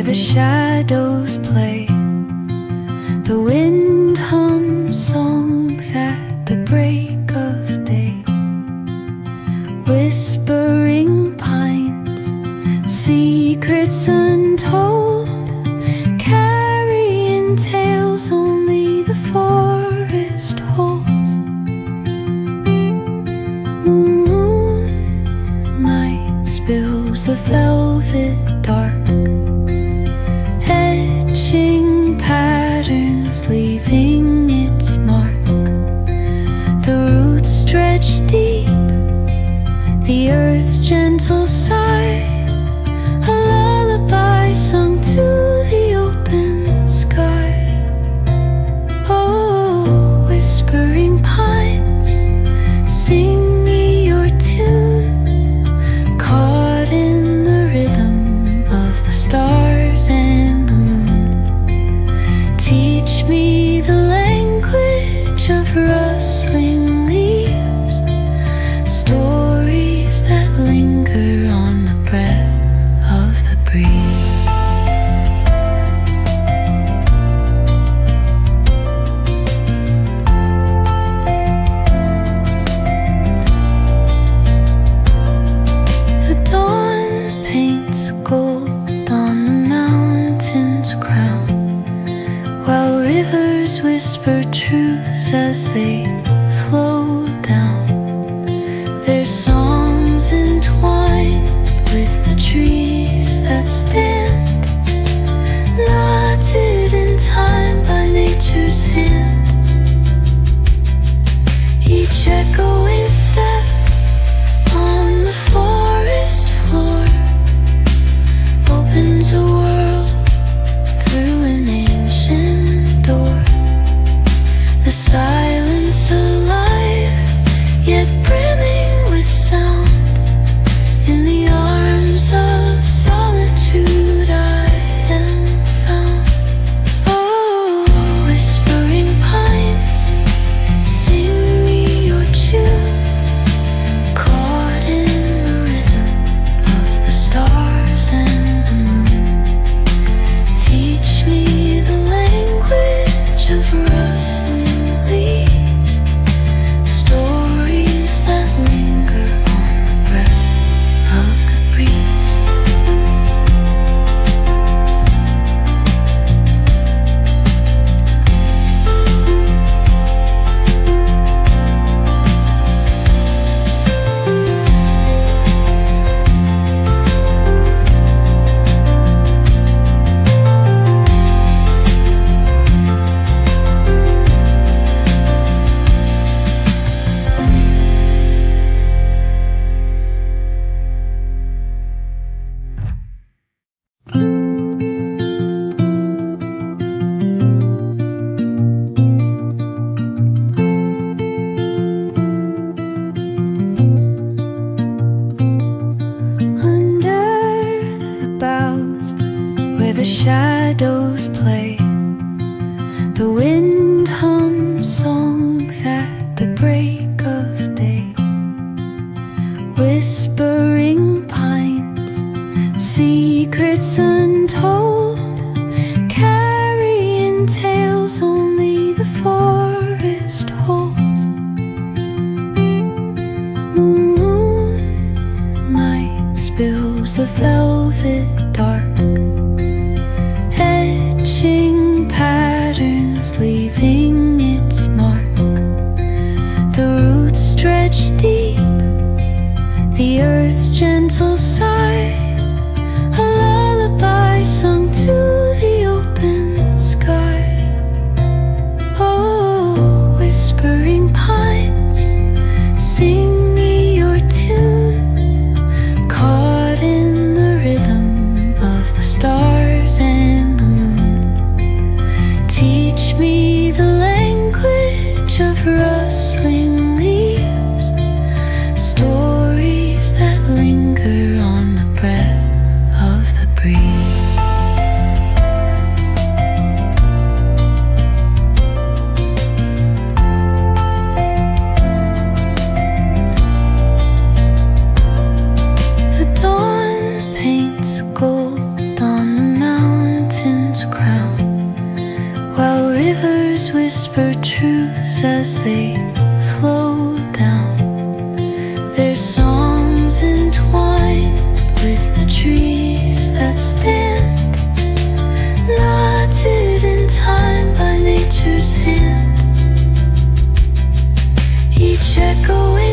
the shadows play. The wind hums songs at the break of day. Whispering pines, secrets untold, carrying tales only the forest holds. Moonlight spills the velvet dark, etching patterns, leaving its mark. The roots stretch deep, the earth's gentle sigh, a lullaby sung to the open sky. Oh, whispering pines, sing me your tune, caught in the rhythm of the stars and the moon. Teach me the language of rustling leaves, stories that linger on the breath of the breeze. The dawn paints gold on the mountain's crown, while rivers whisper truths as they flow down. Their songs entwined with the trees that stand, knotted in time by nature's hand. Each echoing step on the forest floor opens a world through an ancient door. The silence alive, yet brimming with sound. In the arms of solitude I am found. Oh, whispering pines, sing me your tune, caught in the rhythm of the stars and the moon. Teach me the language of rustling leaves, stories that linger on the breath of the breeze. Under the boughs where the shadows play, the wind hums songs at the break of day. Whispering pines, secrets untold, carrying tales only the forest holds. Moonlight spills the velvet dark, etching patterns, leaving its mark. The roots stretch deep, the earth's gentle sigh, a lullaby sung to the open sky. Oh, whispering pines, sing me your tune, caught in the rhythm of the stars and the moon. Teach me the language of rustling leaves, stories that linger on the breath of the breeze. The dawn paints gold on the mountain. waves as they flow down. Their songs entwined with the trees that stand, knotted in time by nature's hand, each echoing